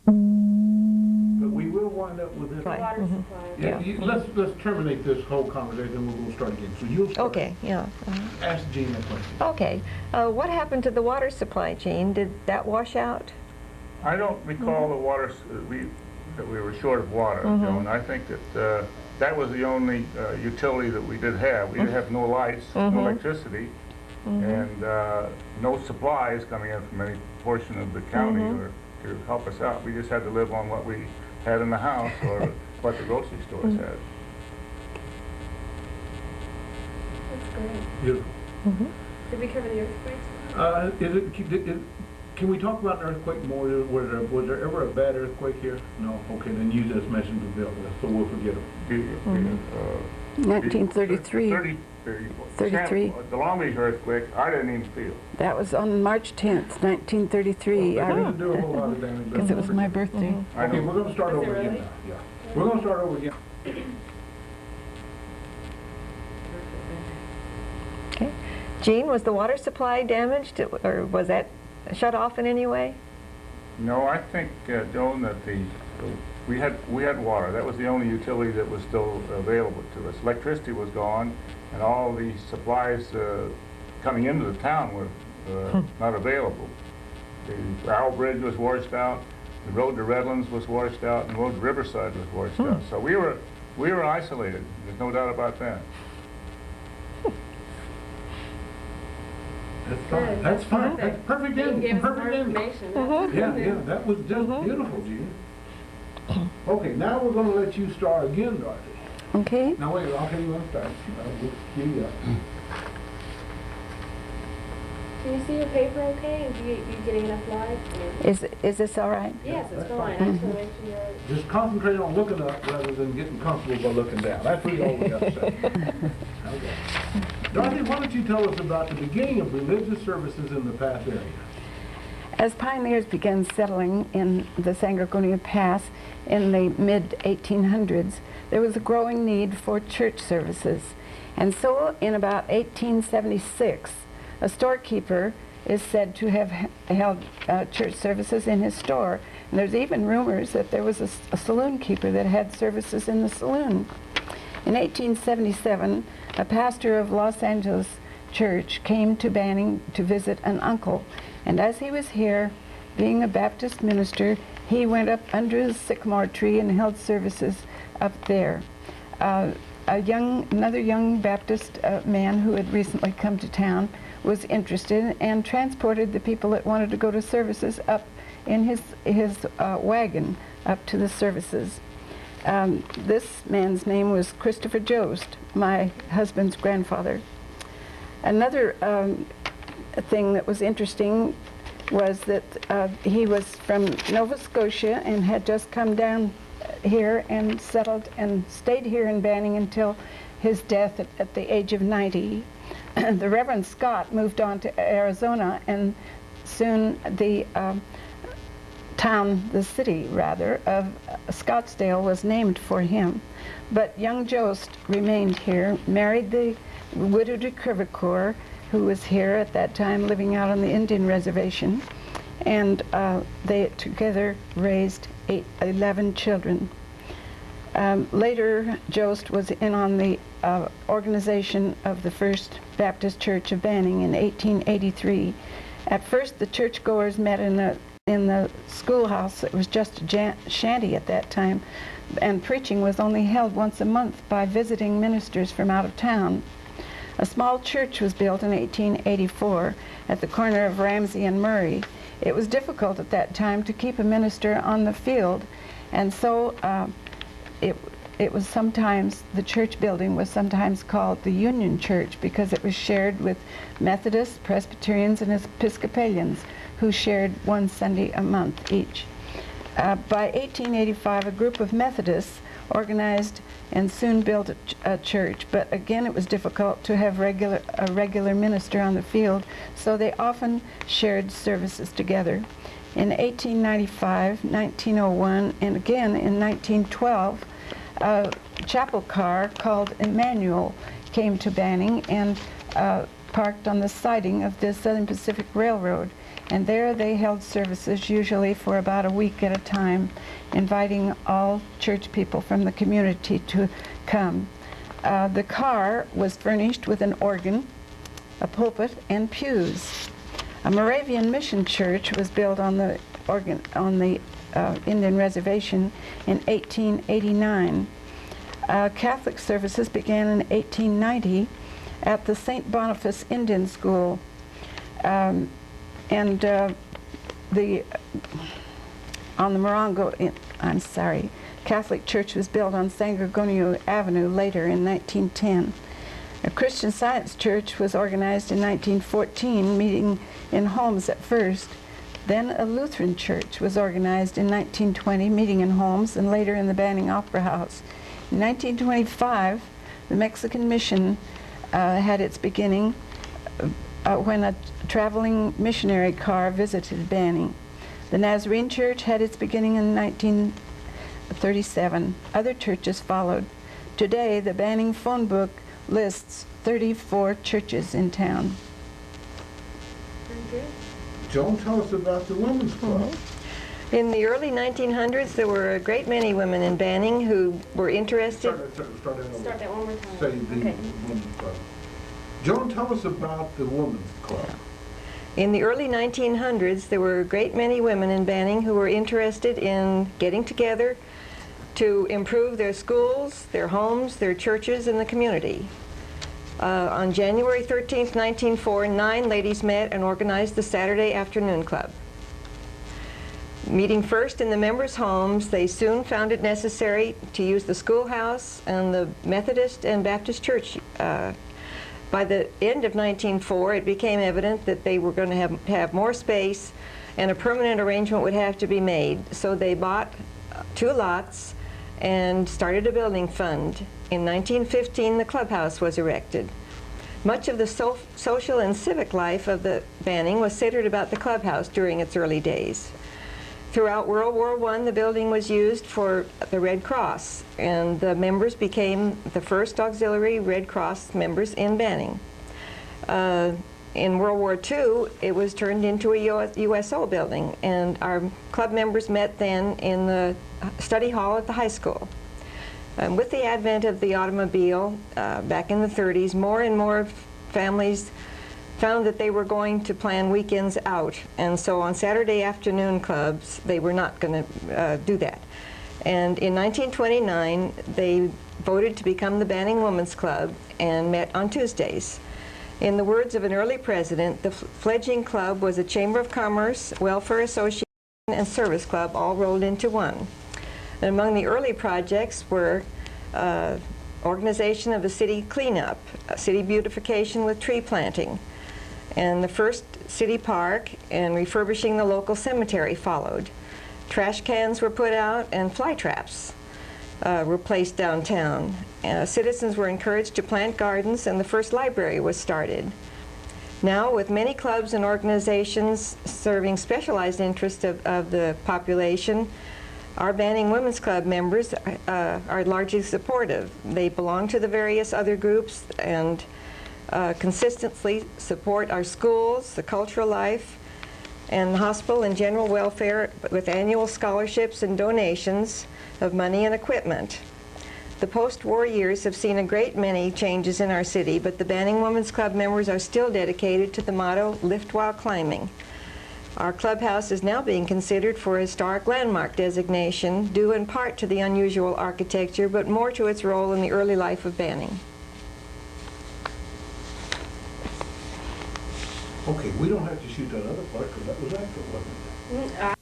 But we will wind up with this. Right. Water supply. Yeah, let's terminate this whole conversation, and we're going to start again. So you'll start. Okay, yeah. Ask Jean that question. Okay. What happened to the water supply, Jean? Did that wash out? I don't recall the water, that we were short of water, Joan. I think that that was the only utility that we did have. We did have no lights, no electricity, and no supplies coming in from any portion of the county or to help us out. We just had to live on what we had in the house or what the grocery stores had. That's great. Beautiful. Did we cover the earthquakes? Can we talk about an earthquake more? Was there ever a bad earthquake here? No? Okay, then use this message to Bill, so we'll forget it. 1933. 33. The Long Beach earthquake, I didn't even feel. That was on March 10th, 1933. It didn't do a whole lot of damage. Because it was my birthday. Okay, we're going to start over again now. Yeah. We're going to start over again. Okay. Jean, was the water supply damaged, or was that shut off in any way? No, I think, Joan, that we had water. That was the only utility that was still available to us. Electricity was gone, and all the supplies coming into the town were not available. The Owl Bridge was washed out, the road to Redlands was washed out, and the road to Riverside was washed out. So we were isolated. There's no doubt about that. That's fine. That's fine. That's perfect You ending. gave us more Perfect ending. information. Yeah, that was just beautiful, Jean. Okay, now we're going to let you start again, Dorothy. Okay. Now wait, I'll tell you when to start. We'll cue you up. Can you see your paper okay? And you getting enough light? Is this all right? Yes, it's That's fine. fine. I just want to make sure you're... Just concentrate on looking up rather than getting comfortable by looking down. That's really all we got to say. Okay. Dorothy, why don't you tell us about the beginning of religious services in the Pass area? As pioneers began settling in the Sangagonia Pass in the mid-1800s, there was a growing need for church services. And so in about 1876, a storekeeper is said to have held church services in his store. And there's even rumors that there was a saloon keeper that had services in the saloon. In 1877, a pastor of Los Angeles church came to Banning to visit an uncle. And as he was here, being a Baptist minister, he went up under the sycamore tree and held services up there. Another young Baptist man who had recently come to town was interested and transported the people that wanted to go to services up in his wagon up to the services. This man's name was Christopher Jost, my husband's grandfather. Another thing that was interesting was that he was from Nova Scotia and had just come down here and settled and stayed here in Banning until his death at the age of 90. The Reverend Scott moved on to Arizona, and soon the city of Scottsdale was named for him. But young Jost remained here, married the widow de Crevecoeur, who was here at that time living out on the Indian reservation, and they together raised 11 children. Later, Jost was in on the organization of the First Baptist Church of Banning in 1883. At first, the churchgoers met in the schoolhouse. It was just a shanty at that time, and preaching was only held once a month by visiting ministers from out of town. A small church was built in 1884 at the corner of Ramsey and Murray. It was difficult at that time to keep a minister on the field, and so it was sometimes, the church building was sometimes called the Union Church because it was shared with Methodists, Presbyterians, and Episcopalians who shared one Sunday a month each. By 1885, a group of Methodists organized and soon built a church, but again it was difficult to have a regular minister on the field, so they often shared services together. In 1895, 1901, and again in 1912, a chapel car called Emmanuel came to Banning and parked on the siding of the Southern Pacific Railroad. And there they held services, usually for about a week at a time, inviting all church people from the community to come. The car was furnished with an organ, a pulpit, and pews. A Moravian mission church was built on the Indian reservation in 1889. Catholic services began in 1890 at the St. Boniface Indian School. On the Morongo, Catholic Church was built on San Gregorio Avenue later in 1910. A Christian Science Church was organized in 1914, meeting in homes at first. Then a Lutheran church was organized in 1920, meeting in homes, and later in the Banning Opera House. In 1925, the Mexican Mission had its beginning when a traveling missionary car visited Banning. The Nazarene Church had its beginning in 1937. Other churches followed. Today, the Banning phone book lists 34 churches in town. Very good. Joan, tell us about the Women's Club. In the early 1900s, there were a great many women in Banning who were interested. Start that one more time. Say the Okay. Women's Club. Joan, tell us about the Women's Club. In the early 1900s, there were a great many women in Banning who were interested in getting together to improve their schools, their homes, their churches, and the community. On January 13th, 1904, 9 ladies met and organized the Saturday Afternoon Club. Meeting first in the members' homes, they soon found it necessary to use the schoolhouse and the Methodist and Baptist church. By the end of 1904, it became evident that they were going to have more space and a permanent arrangement would have to be made. So they bought 2 lots and started a building fund. In 1915, the clubhouse was erected. Much of the social and civic life of the Banning was centered about the clubhouse during its early days. Throughout World War I, the building was used for the Red Cross, and the members became the first auxiliary Red Cross members in Banning. In World War II, it was turned into a USO building, and our club members met then in the study hall at the high school. With the advent of the automobile back in the 30s, more and more families found that they were going to plan weekends out, and so on Saturday afternoon clubs, they were not going to do that. And in 1929, they voted to become the Banning Women's Club and met on Tuesdays. In the words of an early president, the fledgling club was a Chamber of Commerce, Welfare Association, and Service Club all rolled into one. And among the early projects were organization of a city cleanup, city beautification with tree planting, and the first city park and refurbishing the local cemetery followed. Trash cans were put out and fly traps were placed downtown. Citizens were encouraged to plant gardens, and the first library was started. Now, with many clubs and organizations serving specialized interests of the population, our Banning Women's Club members are largely supportive. They belong to the various other groups and consistently support our schools, the cultural life, and the hospital and general welfare with annual scholarships and donations of money and equipment. The post-war years have seen a great many changes in our city, but the Banning Women's Club members are still dedicated to the motto, "Lift while climbing." Our clubhouse is now being considered for historic landmark designation, due in part to the unusual architecture, but more to its role in the early life of Banning. Okay, we don't have to shoot that other part because that was excellent, wasn't it?